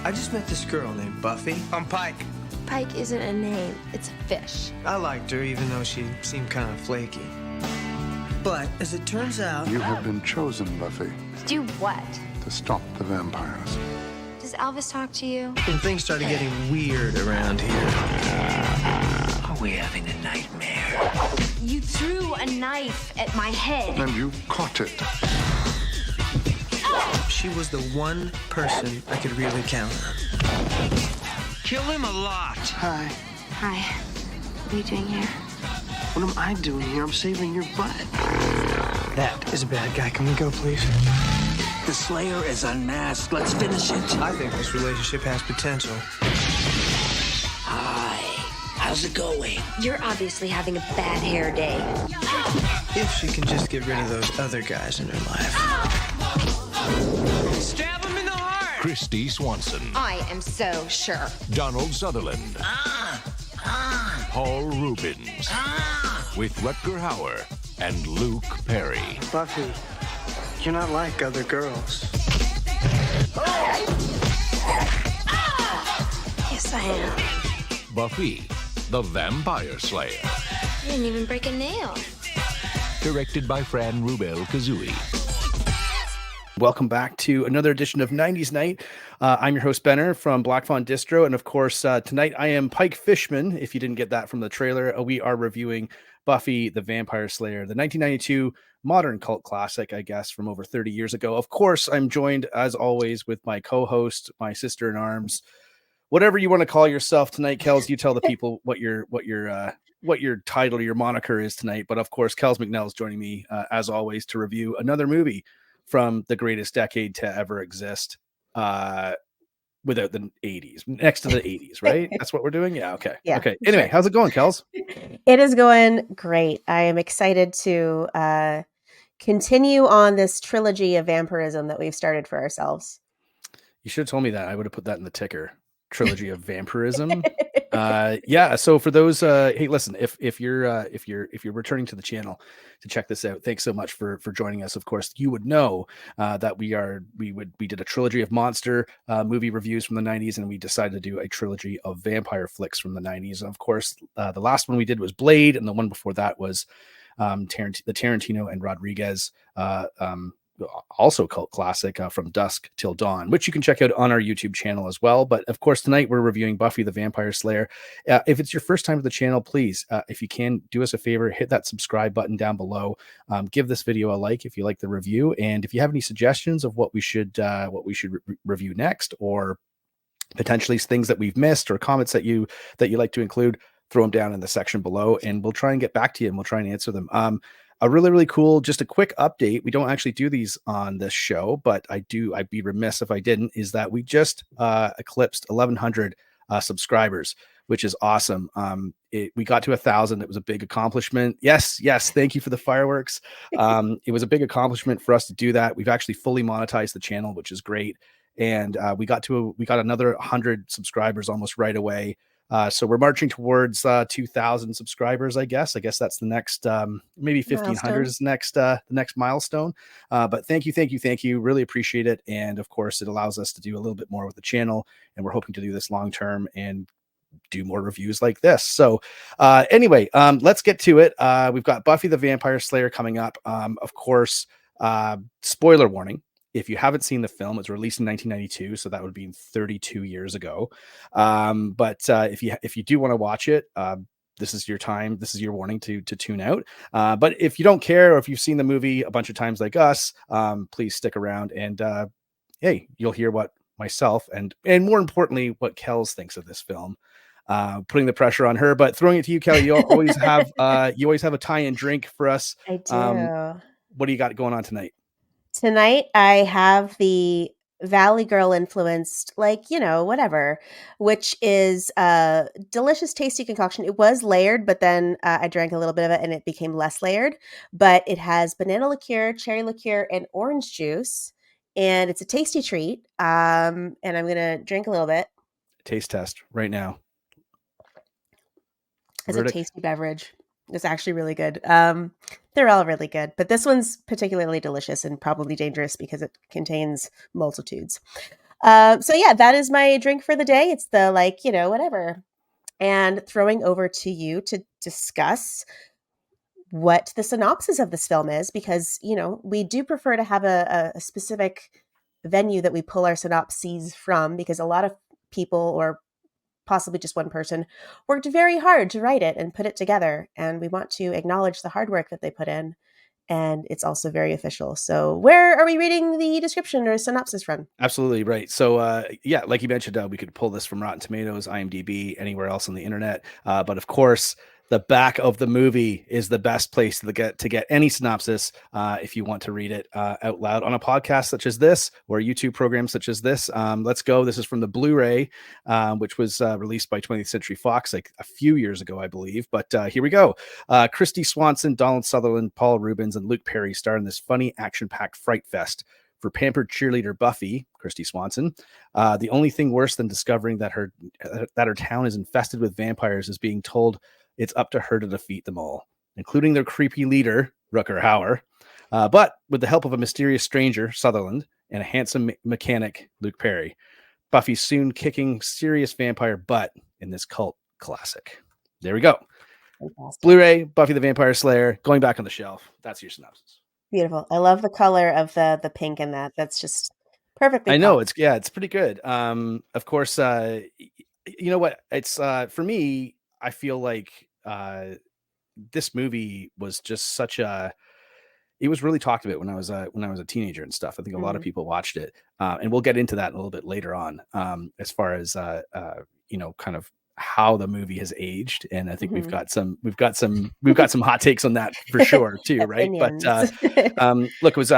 I just met this girl named Buffy. I'm Pike. Pike isn't a name, it's a fish. I liked her even though she seemed kind of flaky. But as it turns out... You have been chosen, Buffy. To do what? To stop the vampires. Does Elvis talk to you? And things started getting weird around here. Are we having a nightmare? You threw a knife at my head. And you caught it. She was the one person I could really count on. Kill him a lot. Hi. Hi. What are you doing here? What am I doing here? I'm saving your butt. That is a bad guy. Can we go, please? The Slayer is unmasked. Let's finish it. I think this relationship has potential. Hi. How's it going? You're obviously having a bad hair day. If she can just get rid of those other guys in her life. Stab him in the heart. Kristy Swanson. I am so sure. Donald Sutherland. Paul Reubens. With Rutger Hauer and Luke Perry. Buffy, you're not like other girls. Yes, I am. Buffy The Vampire Slayer. You didn't even break a nail. Directed by Fran, Rubel, Kuzui. Welcome back to another edition of 90s Night. I'm your host, Benner, from Black Fawn Distro. And of course, tonight I am Pike Fishman. If you didn't get that from the trailer, we are reviewing Buffy the Vampire Slayer, the 1992 modern cult classic, I guess, from over 30 years ago. Of course, I'm joined, as always, with my co-host, my sister in arms, whatever you want to call yourself tonight. Kells, you tell the people what your title, your moniker is tonight. But of course, Kells McNell is joining me, as always, to review another movie from the greatest decade to ever exist, without the 80s, next to the 80s, right? That's what we're doing. Yeah. Okay. Yeah, okay. Anyway, sure. How's it going, Kells? It is going great. I am excited to continue on this trilogy of vampirism that we've started for ourselves. You should have told me that. I would have put that in the ticker. Trilogy of vampirism. Yeah. So for those, hey, listen, if you're returning to the channel to check this out, thanks so much for joining us. Of course, you would know that we did a trilogy of monster movie reviews from the 90s, and we decided to do a trilogy of vampire flicks from the 90s. And of course, the last one we did was Blade, and the one before that was the Tarantino and Rodriguez also cult classic, From Dusk Till Dawn, which you can check out on our YouTube channel as well. But of course, tonight we're reviewing Buffy the Vampire Slayer. If it's your first time to the channel, please, if you can, do us a favor, hit that subscribe button down below. Give this video a like if you like the review, and if you have any suggestions of what we should review next, or potentially things that we've missed, or comments that you like to include, throw them down in the section below, and we'll try and get back to you, and we'll try and answer them. A really, really cool, just a quick update. We don't actually do these on this show, but I'd be remiss if I didn't, is that we just eclipsed 1,100 subscribers, which is awesome. We got to 1,000. It was a big accomplishment. Yes. Thank you for the fireworks. It was a big accomplishment for us to do that. We've actually fully monetized the channel, which is great. And we got another 100 subscribers almost right away. So we're marching towards 2,000 subscribers, I guess. That's the next, maybe 1,500 is the next milestone. But thank you. Really appreciate it. And of course, it allows us to do a little bit more with the channel, and we're hoping to do this long term and do more reviews like this. So anyway, let's get to it. We've got Buffy the Vampire Slayer coming up. Of course, spoiler warning. If you haven't seen the film, it's released in 1992, so that would be 32 years ago. But if you do want to watch it, this is your time. This is your warning to tune out. But if you don't care, or if you've seen the movie a bunch of times like us, please stick around, and hey, you'll hear what myself and more importantly, what Kells thinks of this film. Putting the pressure on her, but throwing it to you, Kelly. You always have a tie-in drink for us. I do. What do you got going on tonight? Tonight, I have the Valley Girl influenced, whatever, which is a delicious, tasty concoction. It was layered, but then I drank a little bit of it and it became less layered. But it has banana liqueur, cherry liqueur, and orange juice. And it's a tasty treat. And I'm going to drink a little bit. Taste test right now. It's a tasty beverage. It's actually really good. They're all really good, but this one's particularly delicious and probably dangerous because it contains multitudes. So yeah, that is my drink for the day. It's the whatever. And throwing over to you to discuss what the synopsis of this film is, because we do prefer to have a specific venue that we pull our synopses from, because a lot of people, or possibly just one person, worked very hard to write it and put it together, and we want to acknowledge the hard work that they put in. And it's also very official. So where are we reading the description or synopsis from? Absolutely right. So, yeah, like you mentioned, we could pull this from Rotten Tomatoes, IMDb, anywhere else on the internet. But of course, the back of the movie is the best place to get any synopsis if you want to read it out loud on a podcast such as this, or a YouTube program such as this. Let's go. This is from the Blu-ray, which was released by 20th Century Fox like a few years ago, I believe. But here we go. Kristy Swanson, Donald Sutherland, Paul Reubens, and Luke Perry star in this funny, action-packed fright fest for pampered cheerleader Buffy, Kristy Swanson. The only thing worse than discovering that her town is infested with vampires is being told it's up to her to defeat them all, including their creepy leader, Rutger Hauer. But with the help of a mysterious stranger, Sutherland, and a handsome mechanic, Luke Perry, Buffy's soon kicking serious vampire butt in this cult classic. There we go. Fantastic. Blu-ray, Buffy the Vampire Slayer, going back on the shelf. That's your synopsis. Beautiful. I love the color of the pink in that. That's just perfectly. I know it's pretty good. Of course, you know what? It's for me, I feel like this movie was just such a. It was really talked about when I was a teenager and stuff. I think a lot of people watched it, and we'll get into that a little bit later on. As far as kind of how the movie has aged, and I think we've got some hot takes on that for sure too, right? But look, it was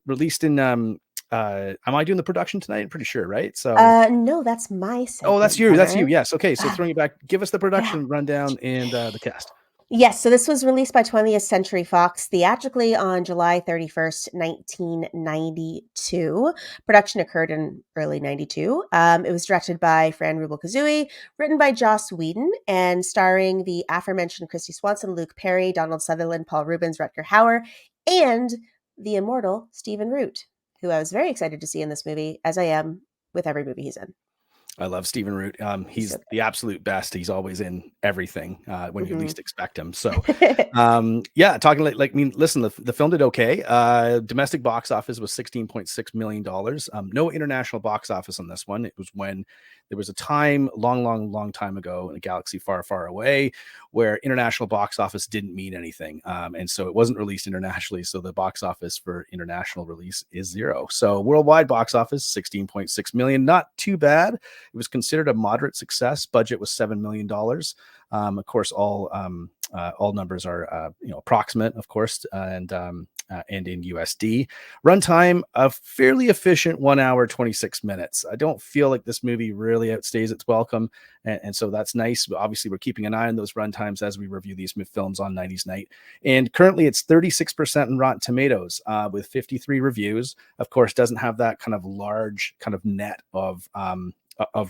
released in. Am I doing the production tonight? I'm pretty sure, right? So no, that's my segment. Oh, that's you. That's you. Yes. Okay. So throwing it back, give us the production rundown and the cast. Yes, so this was released by 20th Century Fox theatrically on July 31st, 1992. Production occurred in early 92. It was directed by Fran, Rubel, Kuzui, written by Joss Whedon, and starring the aforementioned Kristy Swanson, Luke Perry, Donald Sutherland, Paul Reubens, Rutger Hauer, and the immortal Stephen Root, who I was very excited to see in this movie, as I am with every movie he's in. I love Stephen Root. He's the absolute best. He's always in everything when you least expect him. So, yeah, talking like I mean, listen, the film did okay. Domestic box office was $16.6 million. No international box office on this one. It was when there was a time, long time ago in a galaxy far, far away, where international box office didn't mean anything. And so it wasn't released internationally. So the box office for international release is 0. So worldwide box office, 16.6 million. Not too bad. It was considered a moderate success. Budget was $7 million. Of course, all numbers are approximate, of course, and in USD. Runtime, a fairly efficient 1 hour 26 minutes. I don't feel like this movie really outstays its welcome, and so that's nice. Obviously, we're keeping an eye on those runtimes as we review these films on 90s Night. And currently, it's 36% in Rotten Tomatoes with 53 reviews. Of course, doesn't have that kind of large kind of net of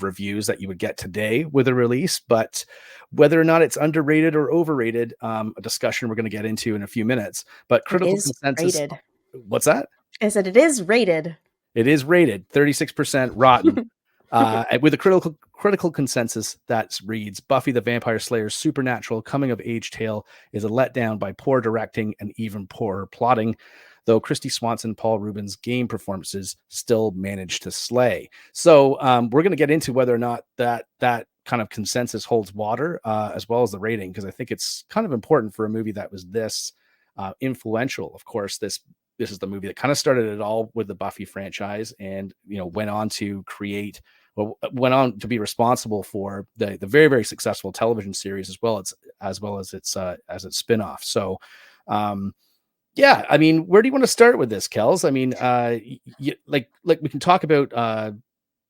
reviews that you would get today with a release, but whether or not it's underrated or overrated, a discussion we're going to get into in a few minutes. But critical consensus. Rated. What's that? I said it is rated. It is rated 36% rotten. With a critical consensus that reads, Buffy the Vampire Slayer's supernatural coming-of-age tale is a letdown by poor directing and even poorer plotting, though Kristy Swanson, Paul Reubens' game performances still managed to slay. So we're going to get into whether or not that kind of consensus holds water, as well as the rating, because I think it's kind of important for a movie that was this influential. Of course, this is the movie that kind of started it all with the Buffy franchise, and went on to be responsible for the very, very successful television series as well as its spin-off. So yeah, I mean, where do you want to start with this, Kells? I mean, like we can talk about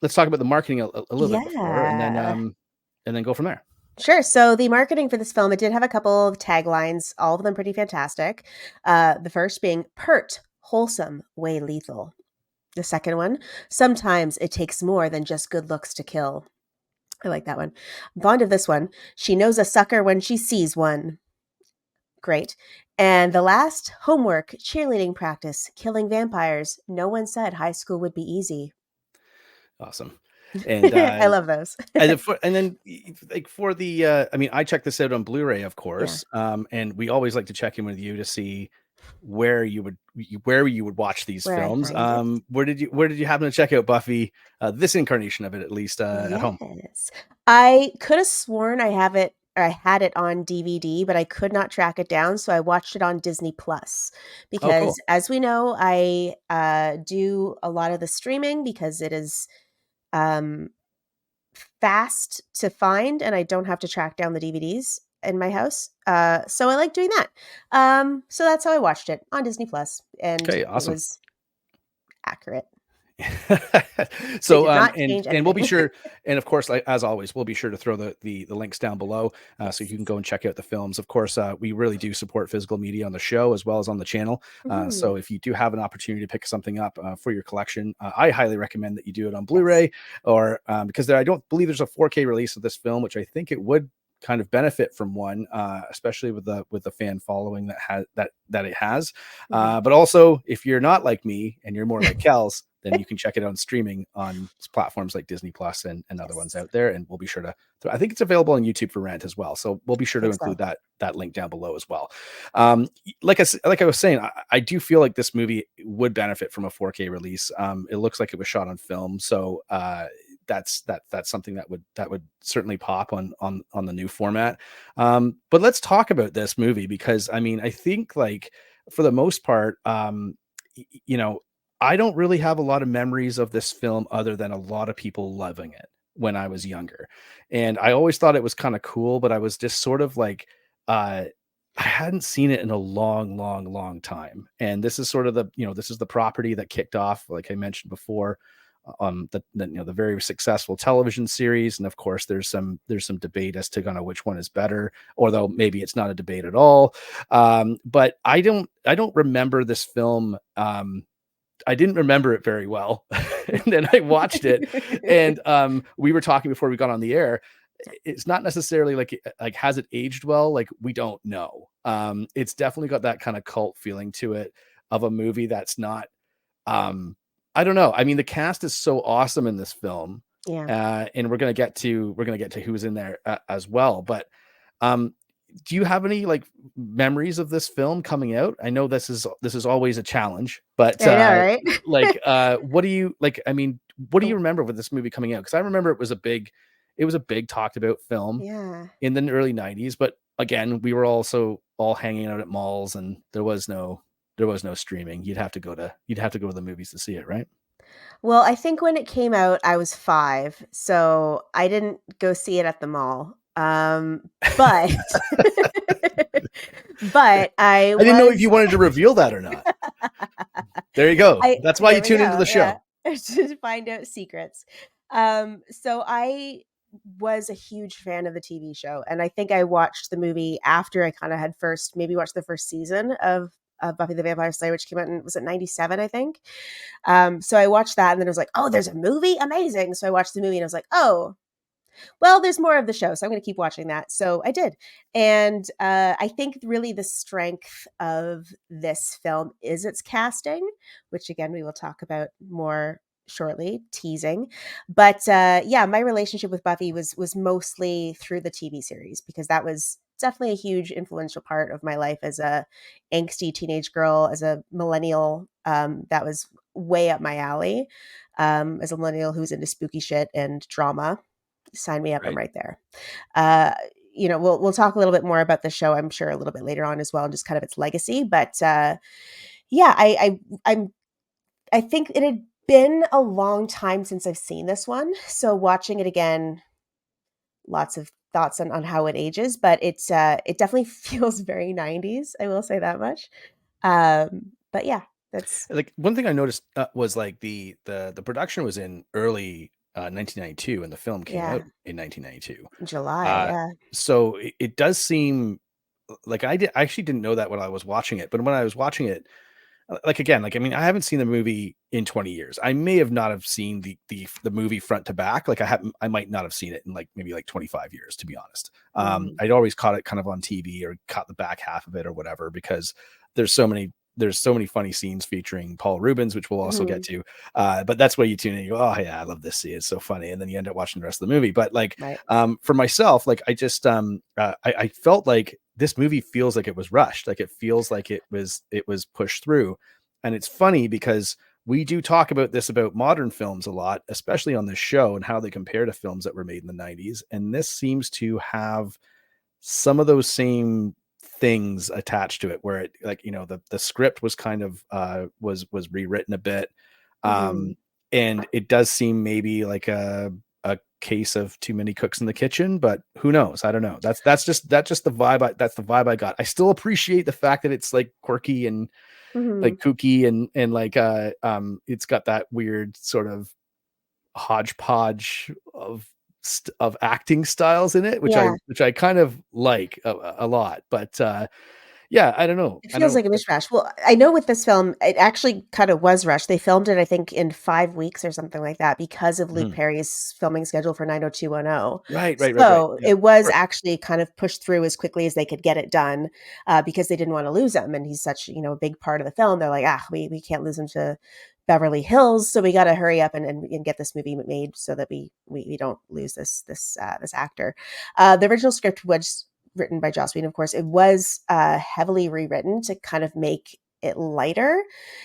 let's talk about the marketing a little bit before, and then go from there. Sure. So the marketing for this film, it did have a couple of taglines, all of them pretty fantastic. The first being pert, wholesome, way lethal. The second one, sometimes it takes more than just good looks to kill. I like that one. I'm fond of this one. She knows a sucker when she sees one. Great. And the last, homework, cheerleading practice, killing vampires. No one said high school would be easy. Awesome. And I love those. and then like for the I mean, I checked this out on Blu-ray, of course. And we always like to check in with you to see where you would watch these Where I films. find it. Where did you happen to check out Buffy, this incarnation of it, at least at home? Yes. I could have sworn I have it or I had it on DVD, but I could not track it down, so I watched it on Disney Plus Oh, because cool. as we know, I do a lot of the streaming because it is um fast to find and I don't have to track down the DVDs in my house. So I like doing that. So that's how I watched it on Disney Plus, and Okay, it awesome. was accurate. So did not and change we'll be anything. sure, and of course, like as always, we'll be sure to throw the links down below, so you can go and check out the films. Of course, we really do support physical media on the show as well as on the channel. So if you do have an opportunity to pick something up for your collection, I highly recommend that you do it on Blu-ray, or because I don't believe there's a 4K release of this film, which I think it would kind of benefit from one, especially with the fan following that it has. But also, if you're not like me and you're more like Kells, then you can check it out on streaming on platforms like Disney Plus and other ones out there. And we'll be sure to, I think it's available on YouTube for rent as well. So we'll be sure to include that link down below as well. Like I was saying, I do feel like this movie would benefit from a 4K release. It looks like it was shot on film. So, that's something that would certainly pop on the new format. But let's talk about this movie, because I mean, I think like for the most part, I don't really have a lot of memories of this film other than a lot of people loving it when I was younger. And I always thought it was kind of cool, but I was just sort of like, I hadn't seen it in a long time. And this is sort of this is the property that kicked off, like I mentioned before, the very successful television series. And of course there's some debate as to kind of which one is better, although maybe it's not a debate at all. But I don't remember this film. I didn't remember it very well. And then I watched it, and we were talking before we got on the air. It's not necessarily like has it aged well? Like, we don't know. It's definitely got that kind of cult feeling to it of a movie that's not, I don't know. I mean, the cast is so awesome in this film. Yeah. And we're going to get to who's in there as well. But, do you have any like memories of this film coming out? I know this is always a challenge, but I know, right? like, what do you like? I mean, what do you remember with this movie coming out? Because I remember it was a big talked about film in the early 90s. But again, we were also all hanging out at malls, and there was no streaming. You'd have to go to the movies to see it, right? Well, I think when it came out, I was 5, so I didn't go see it at the mall. But but I didn't know if you wanted to reveal that or not. There you go. That's why you tune into the show. To find out secrets. So I was a huge fan of the TV show, and I think I watched the movie after I kind of had maybe watched the first season of Buffy the Vampire Slayer, which came out in, was it 97, I think. So I watched that, and then I was like, oh, there's a movie? Amazing. So I watched the movie, and I was like, oh, well, there's more of the show, so I'm going to keep watching that. So I did. And I think really the strength of this film is its casting, which again, we will talk about more shortly, teasing. But my relationship with Buffy was mostly through the TV series, because that was definitely a huge influential part of my life as a angsty teenage girl, as a millennial. That was way up my alley. As a millennial who's into spooky shit and drama. Sign me up. Right. I'm right there. We'll talk a little bit more about the show, I'm sure, a little bit later on as well, and just kind of its legacy. But I think it had been a long time since I've seen this one, so watching it again, lots of thoughts on how it ages, but it definitely feels very 90s. I will say that much. But yeah, that's like one thing I noticed was like the production was in early 1992, and the film came out in 1992 July. So it does seem like I actually didn't know that when I was watching it, but when I was watching it, like again, like I mean, I haven't seen the movie in 20 years. I may have not have seen the movie front to back. Like I might not have seen it in like maybe like 25 years, to be honest. I'd always caught it kind of on TV or caught the back half of it or whatever, because there's so many there's so many funny scenes featuring Paul Reubens, which we'll also get to. But that's where you tune in. You go, oh yeah, I love this scene. It's so funny. And then you end up watching the rest of the movie. But like, for myself, like I just, I felt like this movie feels like it was rushed. Like it feels like it was pushed through. And it's funny because we do talk about this about modern films a lot, especially on this show, and how they compare to films that were made in the 90s. And this seems to have some of those same things attached to it, where it, like, you know, the script was kind of was rewritten a bit, and it does seem maybe like a case of too many cooks in the kitchen, but who knows? I don't know. That's just the vibe. That's the vibe I got. I still appreciate the fact that it's like quirky and like kooky and like it's got that weird sort of hodgepodge of acting styles in it, which I kind of like a lot. But yeah, I don't know. It feels like a mishmash. Well, I know with this film, it actually kind of was rushed. They filmed it, I think, in 5 weeks or something like that because of Luke Perry's filming schedule for 90210. Right. So it was actually kind of pushed through as quickly as they could get it done because they didn't want to lose him. And he's such, you know, a big part of the film. They're like, we can't lose him to Beverly Hills, so we got to hurry up and get this movie made so that we don't lose this actor. The original script was written by Joss Whedon, of course. It was heavily rewritten to kind of make it lighter.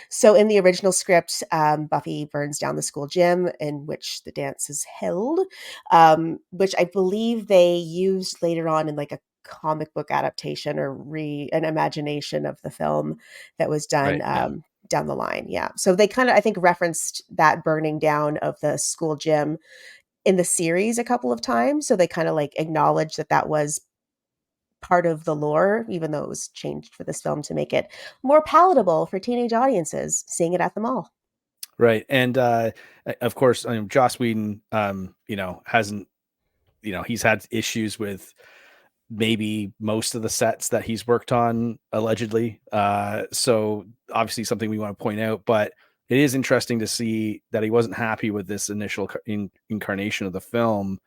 So in the original script, Buffy burns down the school gym in which the dance is held, which I believe they used later on in like a comic book adaptation or an imagination of the film that was done down the line. Yeah. So they kind of, I think, referenced that burning down of the school gym in the series a couple of times. So they kind of like acknowledged that was part of the lore, even though it was changed for this film to make it more palatable for teenage audiences seeing it at the mall. Right. And of course, Joss Whedon, you know, hasn't, you know, he's had issues with maybe most of the sets that he's worked on, allegedly. So obviously something we want to point out, but it is interesting to see that he wasn't happy with this initial incarnation of the film,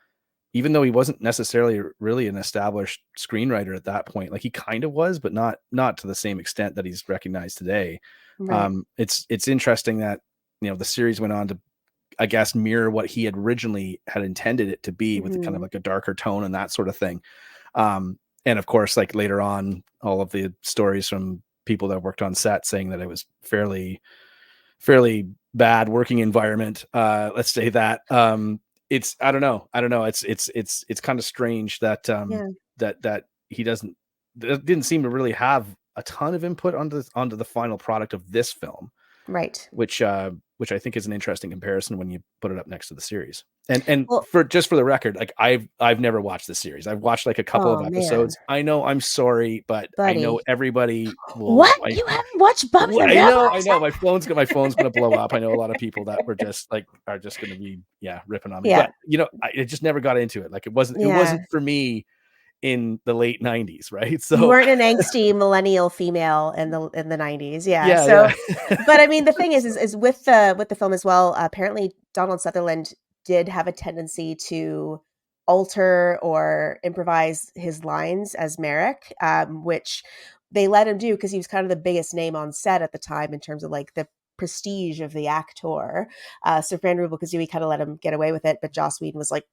even though he wasn't necessarily really an established screenwriter at that point. Like he kind of was, but not to the same extent that he's recognized today. Right. It's interesting that, you know, the series went on to, I guess, mirror what he had originally had intended it to be, with kind of like a darker tone and that sort of thing. And of course, like later on, all of the stories from people that worked on set saying that it was fairly bad working environment. Let's say that. It's, I don't know. It's kind of strange that, that he didn't seem to really have a ton of input onto the final product of this film. Right. Which I think is an interesting comparison when you put it up next to the series. And for the record, like I've never watched the series. I've watched like a couple of episodes. Man. I know, I'm sorry, but buddy, I know everybody will. What? You haven't watched Buffy? I know. My phone's gonna blow up. I know a lot of people that were just like are just gonna be ripping on me. Yeah. But you know, I just never got into it. Like it wasn't for me in the late 90s, right? So you weren't an angsty millennial female in the 90s. Yeah. But I mean, the thing is with the film as well, apparently Donald Sutherland did have a tendency to alter or improvise his lines as Merrick, which they let him do because he was kind of the biggest name on set at the time in terms of like the prestige of the actor. So Fran Rubel Kuzui kind of let him get away with it, but Joss Whedon was like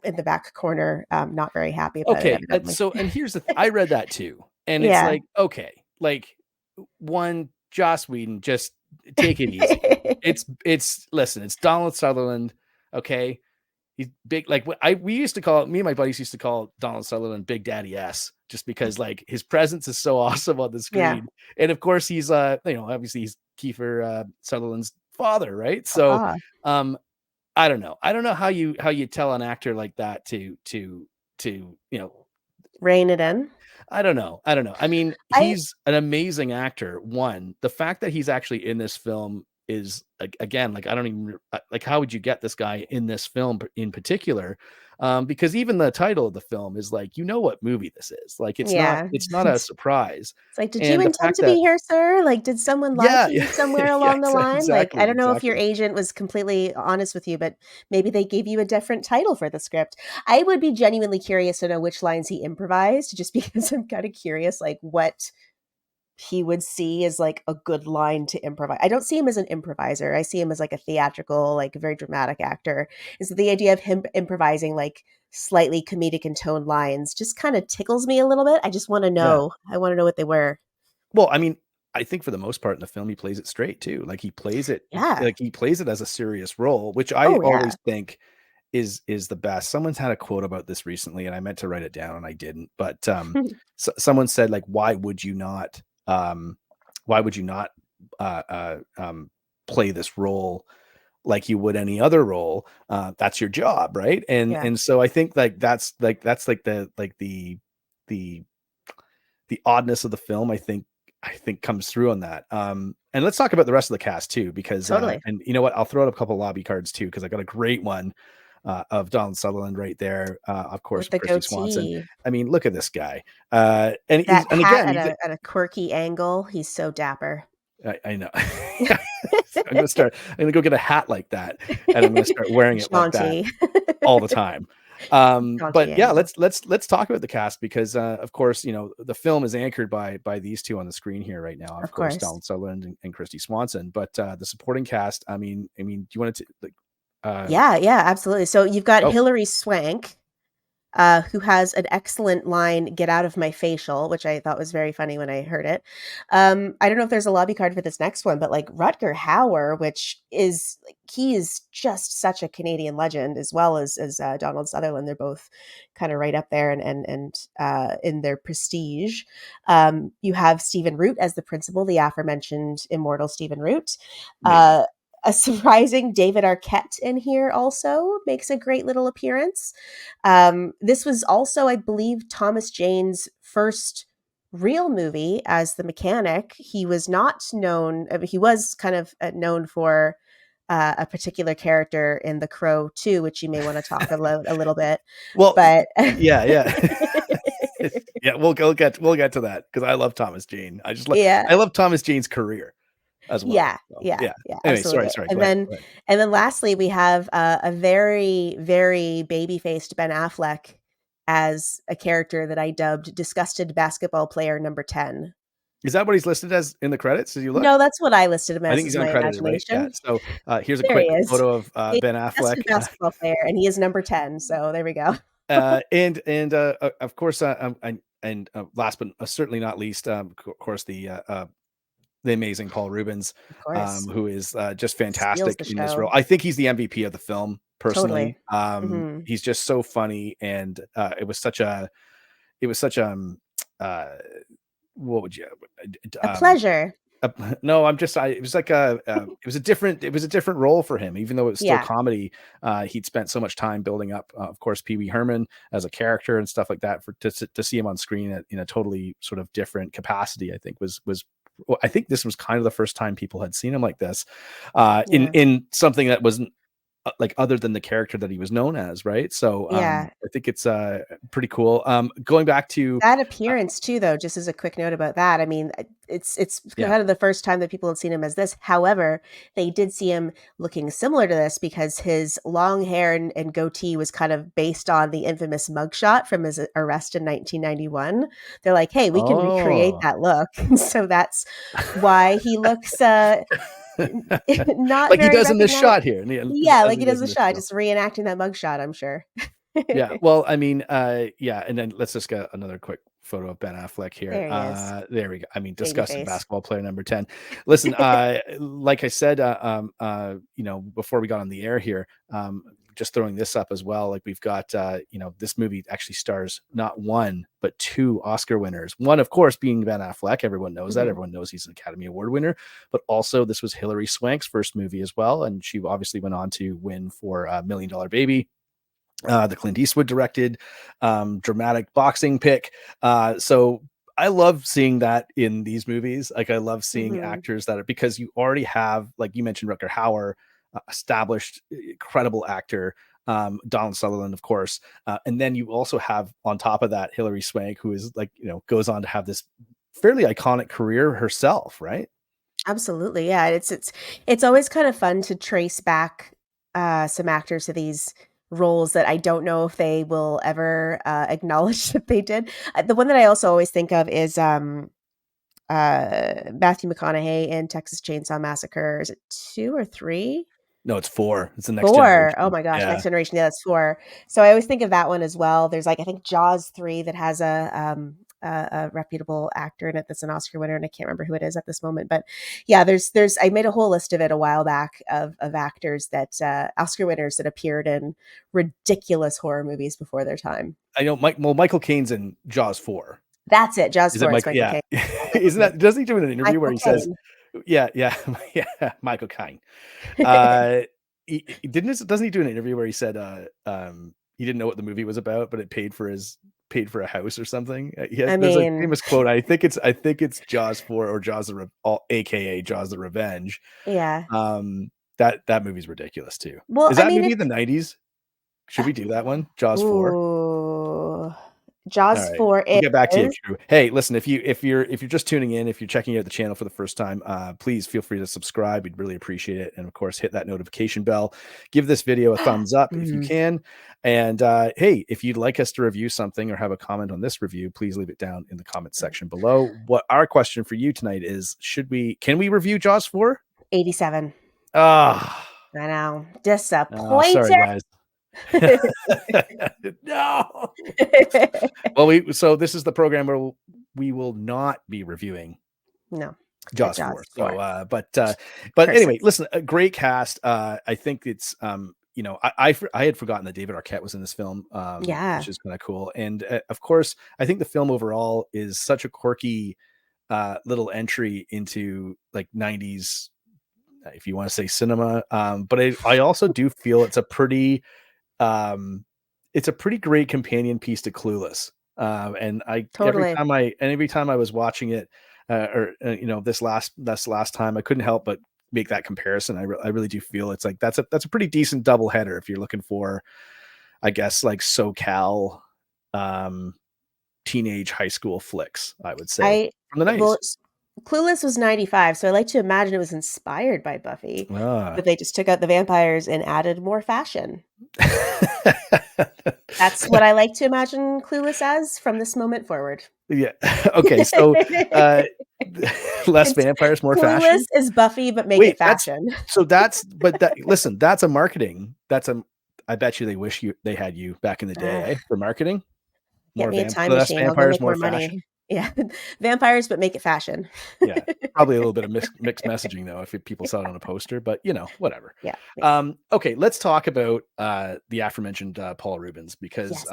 in the back corner, not very happy about it. Okay, so and here's the I read that too, and it's like, okay, like one, Joss Whedon, just take it easy. Listen, it's Donald Sutherland, okay? He's big, like me and my buddies used to call Donald Sutherland Big Daddy S, just because like his presence is so awesome on the screen, and of course he's obviously he's Kiefer Sutherland's father, right? So I don't know how you tell an actor like that to rein it in. I don't know. I mean, he's an amazing actor. One, the fact that he's actually in this film is, again, like I don't even like, how would you get this guy in this film in particular? Because even the title of the film is like, you know what movie this is. Like it's not a surprise. It's like, did you intend to be here, sir? Like, did someone lie to you somewhere along the line? Exactly, like, I don't know if your agent was completely honest with you, but maybe they gave you a different title for the script. I would be genuinely curious to know which lines he improvised, just because I'm kind of curious, like what he would see as like a good line to improvise. I don't see him as an improviser. I see him as like a theatrical, like very dramatic actor. And so the idea of him improvising like slightly comedic in tone lines just kind of tickles me a little bit. I just want to Yeah. know. I want to know what they were. Well, I mean, I think for the most part in the film, he plays it straight too. Like he plays it, Yeah. like he plays it as a serious role, which I Oh, yeah. always think is the best. Someone's had a quote about this recently, and I meant to write it down and I didn't. But someone said, like, why would you not uh, uh, um, play this role like you would any other role? That's your job, right? Yeah. And so I think that's like the oddness of the film. I think comes through on that. And let's talk about the rest of the cast too, because Totally. and you know what, I'll throw out a couple lobby cards too, because I got a great one of Donald Sutherland right there. Of course, With the Kristy Swanson. goatee. I mean, look at this guy. And That and hat again, at a quirky angle. He's so dapper. I know. I'm gonna go get a hat like that, and I'm gonna start wearing it like that all the time. But yeah, let's talk about the cast, because of course, you know, the film is anchored by these two on the screen here right now. Of course, Donald Sutherland and Kristy Swanson. But the supporting cast, I mean, do you want to like? Yeah, absolutely. So you've got Hilary Swank, who has an excellent line, "Get out of my facial," which I thought was very funny when I heard it. I don't know if there's a lobby card for this next one, but like Rutger Hauer, which is like, he is just such a Canadian legend, as well as Donald Sutherland. They're both kind of right up there and in their prestige. You have Stephen Root as the principal, the aforementioned immortal Stephen Root. A surprising David Arquette in here also makes a great little appearance. This was also, I believe, Thomas Jane's first real movie as the mechanic. He was not known, he was kind of known for a particular character in The Crow 2, which you may want to talk about a little bit. Well, but yeah. Yeah, we'll get to that, because I love Thomas Jane. I love Thomas Jane's career as well. Yeah. Anyway, Absolutely. sorry. And then lastly, we have a very, very baby-faced Ben Affleck as a character that I dubbed "Disgusted Basketball Player Number 10." Is that what he's listed as in the credits? Did you look? No, that's what I listed him as. I think he's uncredited, right? Yeah. So here's a quick photo of Ben Affleck, basketball player, and he is number 10. So there we go. And of course, and last but certainly not least, of course, the amazing Paul Reubens, who is just fantastic in this role. I think he's the MVP of the film, personally. Totally. He's just so funny, and it was such a what would you a pleasure. No, it was like it was a different role for him, even though it was still comedy. He'd spent so much time building up, of course, Pee Wee Herman as a character and stuff like that. To see him on screen in a totally sort of different capacity, I think I think this was kind of the first time people had seen him like this, in something that wasn't like other than the character that he was known as, right? So I think it's pretty cool. Going back to that appearance too, though, just as a quick note about that, I mean, it's kind of the first time that people had seen him as this. However, they did see him looking similar to this, because his long hair and goatee was kind of based on the infamous mugshot from his arrest in 1991. They're like, hey, we can recreate that look. So that's why he looks not like he does in this shot here. Like he does in the shot, just reenacting that mugshot, I'm sure. Yeah, well, I mean, and then let's just get another quick photo of Ben Affleck here. There we go. I mean, disgusting basketball player number 10. Listen, like I said, before we got on the air here, just throwing this up as well. Like we've got, this movie actually stars not one, but two Oscar winners. One, of course, being Ben Affleck. Everyone knows that. Everyone knows he's an Academy Award winner. But also, this was Hilary Swank's first movie as well. And she obviously went on to win for $1 Million Baby. The Clint Eastwood directed dramatic boxing pick. So I love seeing that in these movies. Like I love seeing actors that are, because you already have, like you mentioned, Rutger Hauer, established, incredible actor, Donald Sutherland, of course. And then you also have on top of that, Hilary Swank, who is like, goes on to have this fairly iconic career herself. Right. Absolutely. Yeah. It's always kind of fun to trace back some actors to these roles that I don't know if they will ever acknowledge that they did. The one that I also always think of is Matthew McConaughey in Texas Chainsaw Massacre. Is it 2 or 3? No, it's 4. It's the Next 4. Generation. Oh my gosh, Yeah. Next Generation. Yeah, that's 4. So I always think of that one as well. There's like I think Jaws 3 that has a reputable actor in it that's an Oscar winner, and I can't remember who it is at this moment. But yeah, there's I made a whole list of it a while back of actors that Oscar winners that appeared in ridiculous horror movies before their time. I know. Michael Caine's in Jaws 4. That's it. Jaws Is 4. it It's Michael yeah. Caine. Isn't that? Doesn't he do an interview Michael where he says, Caine. "Yeah, Michael Caine." Doesn't he do an interview where he said, he didn't know what the movie was about, but it paid for a house or something. There's a famous quote. I think it's Jaws 4 or AKA Jaws the Revenge. Yeah. That movie's ridiculous too. Well, is that movie in the 90s? Should we do that one? Jaws 4. Ooh. Jaws All right. 4 We'll get back to you, is Drew. Hey, listen, if you're just tuning in, if you're checking out the channel for the first time, please feel free to subscribe. We'd really appreciate it. And of course, hit that notification bell. Give this video a thumbs up if you can. And hey, if you'd like us to review something or have a comment on this review, please leave it down in the comment section below. What our question for you tonight is, can we review Jaws 4? 87. Ah, I know. Disappointed. sorry, guys. No. Well, so this is the program where we will not be reviewing Jaws 4. So but anyway, listen, a great cast. I think it's I had forgotten that David Arquette was in this film, which is kind of cool. And of course, I think the film overall is such a quirky little entry into like 90s, if you want to say cinema. But I also do feel it's a pretty great companion piece to Clueless. And every time I was watching it, this last time, I couldn't help but make that comparison. I really do feel it's like that's a pretty decent double header if you're looking for, I guess, like SoCal teenage high school flicks, I would say, from the 90s. Well, Clueless was 95, so I like to imagine it was inspired by Buffy, but they just took out the vampires and added more fashion. That's what I like to imagine Clueless as from this moment forward. Yeah. Okay. So less vampires, more Clueless fashion. Clueless is Buffy, but make it fashion. Listen, that's a marketing. I bet you they wish they had you back in the day for marketing. Get me a time machine. Vampires, more money. Fashion. Yeah, vampires, but make it fashion. Yeah, probably a little bit of mixed messaging though, if people saw it on a poster. But whatever. Yeah. Okay, let's talk about the aforementioned Paul Reubens, because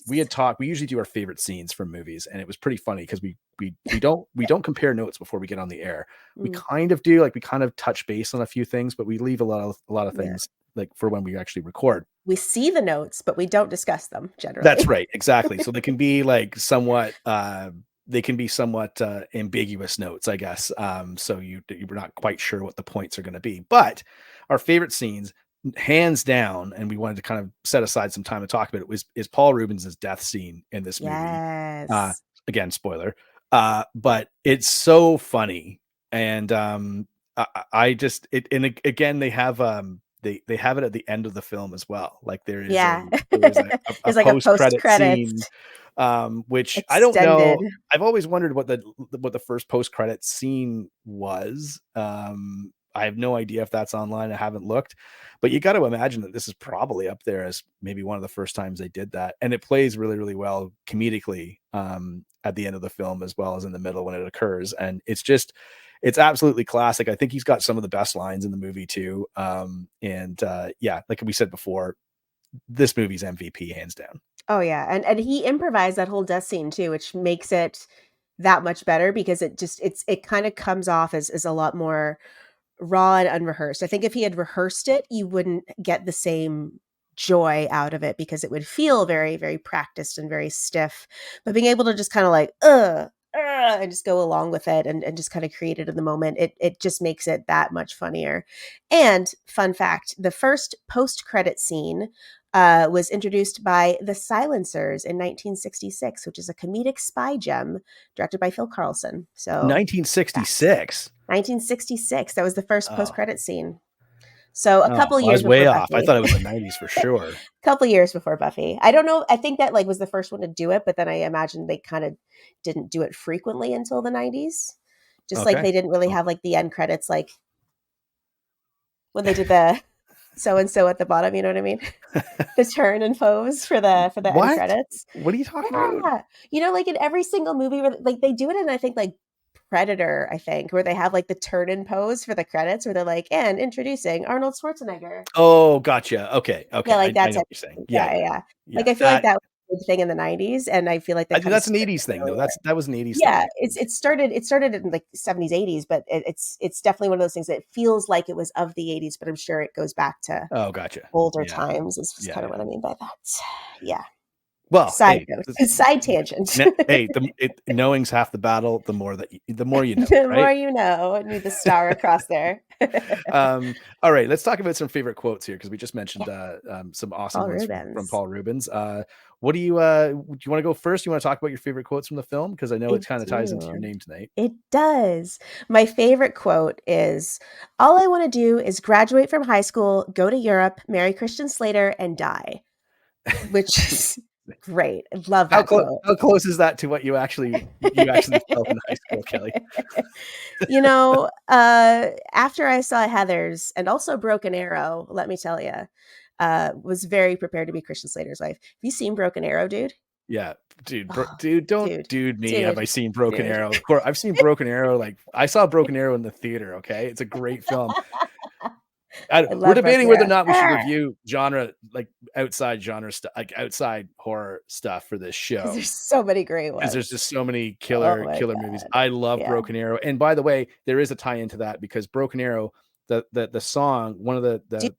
we usually do our favorite scenes from movies, and it was pretty funny because we don't compare notes before we get on the air. We kind of do, we kind of touch base on a few things, but we leave a lot of things like for when we actually record. We see the notes, but we don't discuss them generally. That's right, exactly. So they can be somewhat ambiguous notes, I guess. So you're not quite sure what the points are going to be. But our favorite scenes, hands down, and we wanted to kind of set aside some time to talk about it, is Paul Reubens' death scene in this movie. Yes. Again, spoiler. But it's so funny, and again they have they have it at the end of the film as well. Like there is a post-credit scene. Which extended. I don't know. I've always wondered what the first post-credit scene was. I have no idea if that's online. I haven't looked, but you got to imagine that this is probably up there as maybe one of the first times they did that. And it plays really, really well comedically at the end of the film, as well as in the middle when it occurs. And it's absolutely classic. I think he's got some of the best lines in the movie too. Like we said before, this movie's MVP hands down. Oh yeah. And he improvised that whole death scene too, which makes it that much better, because it kind of comes off as a lot more raw and unrehearsed. I think if he had rehearsed it, you wouldn't get the same joy out of it, because it would feel very, very practiced and very stiff. But being able to just kind of and just go along with it and just kind of create it in the moment, it just makes it that much funnier. And fun fact, the first post-credit scene was introduced by The Silencers in 1966, which is a comedic spy gem directed by Phil Carlson. So 1966. 1966. That was the first post-credit scene. So a couple years before way off. I thought it was the 90s for sure. A couple years before Buffy. I don't know. I think that was the first one to do it, but then I imagine they kind of didn't do it frequently until the 90s. Just like they didn't really have like the end credits, like when they did the so and so at the bottom. You know what I mean? The turn and pose for the end credits. What are you talking about? You know, like in every single movie, where like they do it in, I think, like Predator, I think, where they have like the turn and pose for the credits, where they're like, and introducing Arnold Schwarzenegger. Oh, gotcha. Okay. Yeah, like I that's know what you're saying. yeah. Like I feel like that was a big thing in the 90s, and I feel like I think that's an 80s thing, though. That was an 80s yeah, thing. it started in like 70s, 80s, but it's definitely one of those things that feels like it was of the 80s, but I'm sure it goes back to gotcha. older times. Is kind of what I mean by that. Yeah. Well, side tangent. Hey, knowing's half the battle. The more you know, the right? more you know. Need the star across there. All right, let's talk about some favorite quotes here, because we just mentioned some awesome Paul ones Reubens. from Paul Reubens. What do you want to go first? You want to talk about your favorite quotes from the film, because I know it kind of ties into your name tonight. It does. My favorite quote is, "All I want to do is graduate from high school, go to Europe, marry Christian Slater, and die," which is great. I love that quote. How close is that to what you actually felt in high school, Kelly? You know, after I saw Heathers and also Broken Arrow, let me tell you, was very prepared to be Christian Slater's wife. Have you seen Broken Arrow, dude? Yeah, dude, don't dude me. Have I seen Broken Arrow? Of course, I've seen Broken Arrow. Like, I saw Broken Arrow in the theater. Okay, it's a great film. We're debating whether or not we should review outside genre stuff, like outside horror stuff for this show. There's so many great ones. Because there's just so many killer movies. I love Broken Arrow, and by the way, there is a tie into that, because Broken Arrow, the song, one of the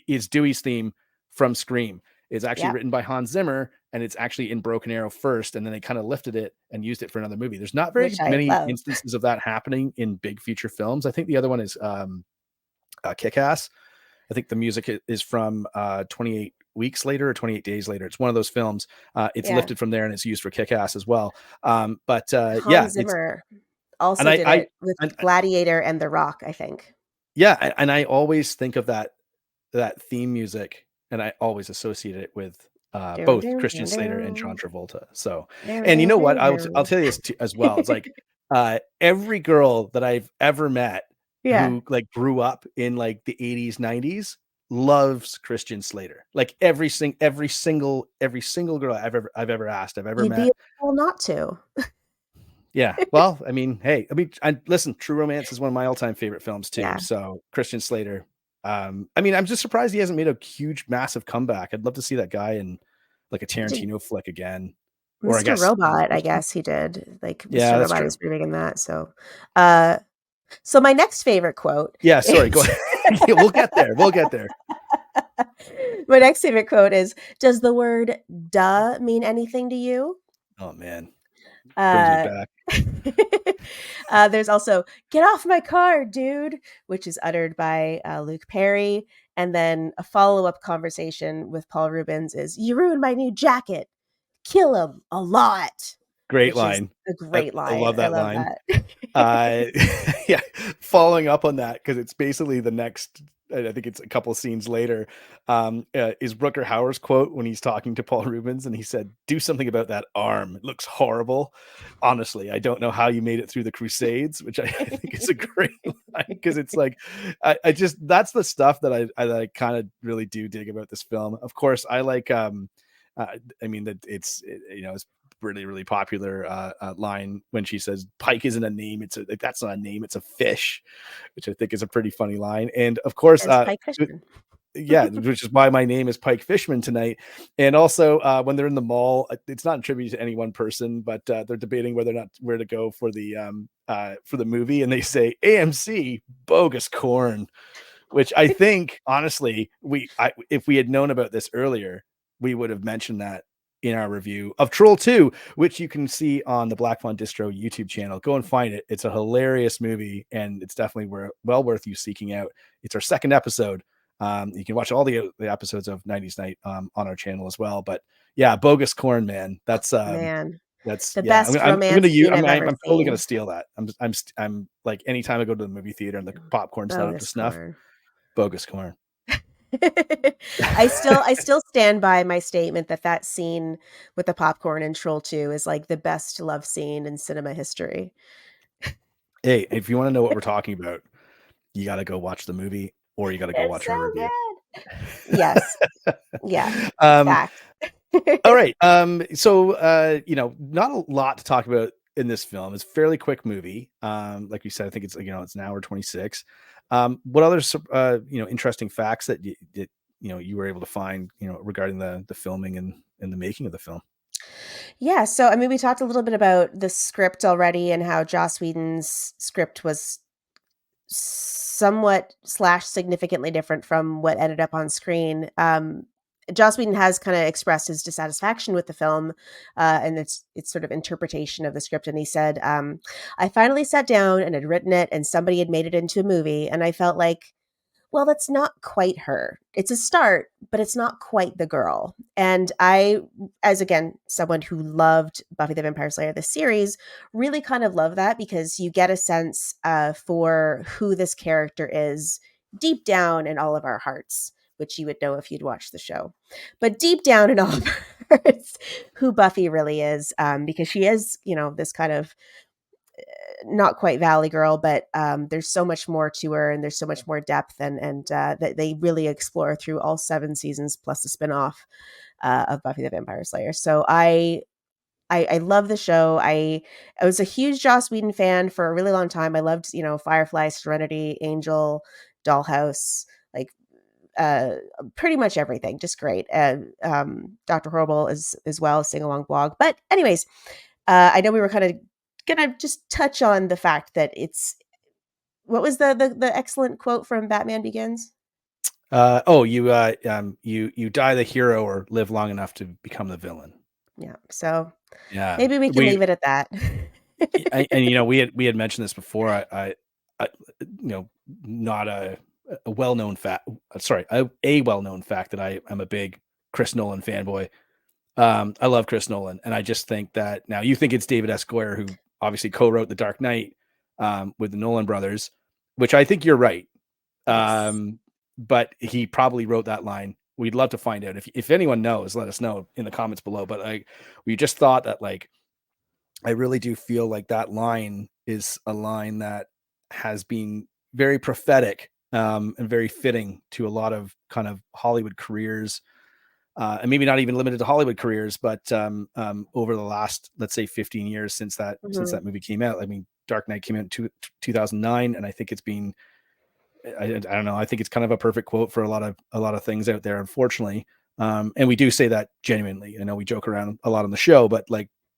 is Dewey's theme from Scream. It's actually written by Hans Zimmer, and it's actually in Broken Arrow first, and then they kind of lifted it and used it for another movie. There's not very many instances of that happening in big feature films. I think the other one is Kick-Ass. I think the music is from 28 Weeks Later or 28 Days Later. It's one of those films. It's lifted from there, and it's used for Kick-Ass as well. Hans Zimmer also did it with Gladiator and The Rock, I think. Yeah, and I always think of that theme music, and I always associate it with both Christian Slater and John Travolta. So, and you know what? I'll tell you this as well. It's like every girl that I've ever met who like grew up in like the 80s, 90s loves Christian Slater. Like every single girl I've ever asked, I've ever You'd met. be able not to. Yeah. Well, I mean, hey, listen, True Romance is one of my all-time favorite films too. Yeah. So Christian Slater. I'm just surprised he hasn't made a huge, massive comeback. I'd love to see that guy in like a Tarantino flick again. Or Mr. Robot, I guess he did. Like Mr. Robot is pretty big in that. So so my next favorite quote. Yeah, sorry, go ahead. We'll get there. My next favorite quote is, "Does the word duh mean anything to you?" Oh man. Brings me back. There's also "Get off my car, dude," which is uttered by Luke Perry. And then a follow-up conversation with Paul Reubens is, "You ruined my new jacket. Kill him a lot." Great line. A great line. I love that line. Yeah, following up on that, because it's basically the next, I think it's a couple of scenes later, is Rutger Hauer's quote when he's talking to Paul Reubens, and he said, "Do something about that arm. It looks horrible. Honestly, I don't know how you made it through the Crusades," which I think is a great line, because it's like, I just, that's the stuff that I kind of really do dig about this film. Of course, I like, that it's really, really popular line when she says Pike isn't a name, that's not a name, it's a fish, which I think is a pretty funny line. And of course Pike Fishman. Yeah, which is why my name is Pike Fishman tonight. And also when they're in the mall, it's not attributed to any one person, but they're debating whether or not where to go for the movie, and they say AMC bogus corn, which I think honestly if we had known about this earlier, we would have mentioned that in our review of Troll 2, which you can see on the Black Fawn Distro YouTube channel. Go and find it. It's a hilarious movie, and it's definitely well worth you seeking out. It's our second episode. You can watch all the episodes of 90s Night on our channel as well. But yeah, bogus corn, man. That's that's the best romance. I'm totally gonna steal that. I'm like, anytime I go to the movie theater and the popcorn's not up to snuff, bogus corn. I still stand by my statement that scene with the popcorn in Troll 2 is like the best love scene in cinema history. Hey, if you want to know what we're talking about, you got to go watch the movie, or you got to go It's watch so our review. good. Yes. Yeah. Um, Fact. all right. So not a lot to talk about in this film. It's a fairly quick movie. Like you said, I think it's it's an hour 26. What other interesting facts that you were able to find regarding the filming and the making of the film? Yeah, so I mean, we talked a little bit about the script already and how Joss Whedon's script was somewhat slash significantly different from what ended up on screen. Joss Whedon has kind of expressed his dissatisfaction with the film and its sort of interpretation of the script. And he said, I finally sat down and had written it and somebody had made it into a movie. And I felt like, well, that's not quite her. It's a start, but it's not quite the girl. And I, as again, someone who loved Buffy the Vampire Slayer, the series, really kind of love that because you get a sense for who this character is deep down in all of our hearts, which you would know if you'd watched the show. But deep down in all of our hearts, who Buffy really is, because she is, this kind of not quite Valley Girl, but there's so much more to her and there's so much more depth and that they really explore through all 7 seasons plus the spinoff of Buffy the Vampire Slayer. So I love the show. I was a huge Joss Whedon fan for a really long time. I loved, Firefly, Serenity, Angel, Dollhouse, like pretty much everything. Just great. And Dr. Horrible as well, Sing Along Blog. But anyways, I know we were kind of gonna just touch on the fact that it's what was the excellent quote from Batman Begins? You die the hero or live long enough to become the villain. Yeah. So Yeah, maybe we can leave it at that. we had mentioned this before. I not a well-known fact. Sorry, a well-known fact that I'm a big Chris Nolan fanboy. I love Chris Nolan, and I just think that now you think it's David S. Goyer who obviously co-wrote The Dark Knight with the Nolan brothers, which I think you're right. Yes. But he probably wrote that line. We'd love to find out if anyone knows, let us know in the comments below. But we just thought that I really do feel like that line is a line that has been very prophetic and very fitting to a lot of kind of Hollywood careers. And maybe not even limited to Hollywood careers, but over the last, let's say 15 years since that movie came out. I mean, Dark Knight came out in 2009. And I think it's been, I don't know. I think it's kind of a perfect quote for a lot of things out there, unfortunately. And we do say that genuinely. I know we joke around a lot on the show, but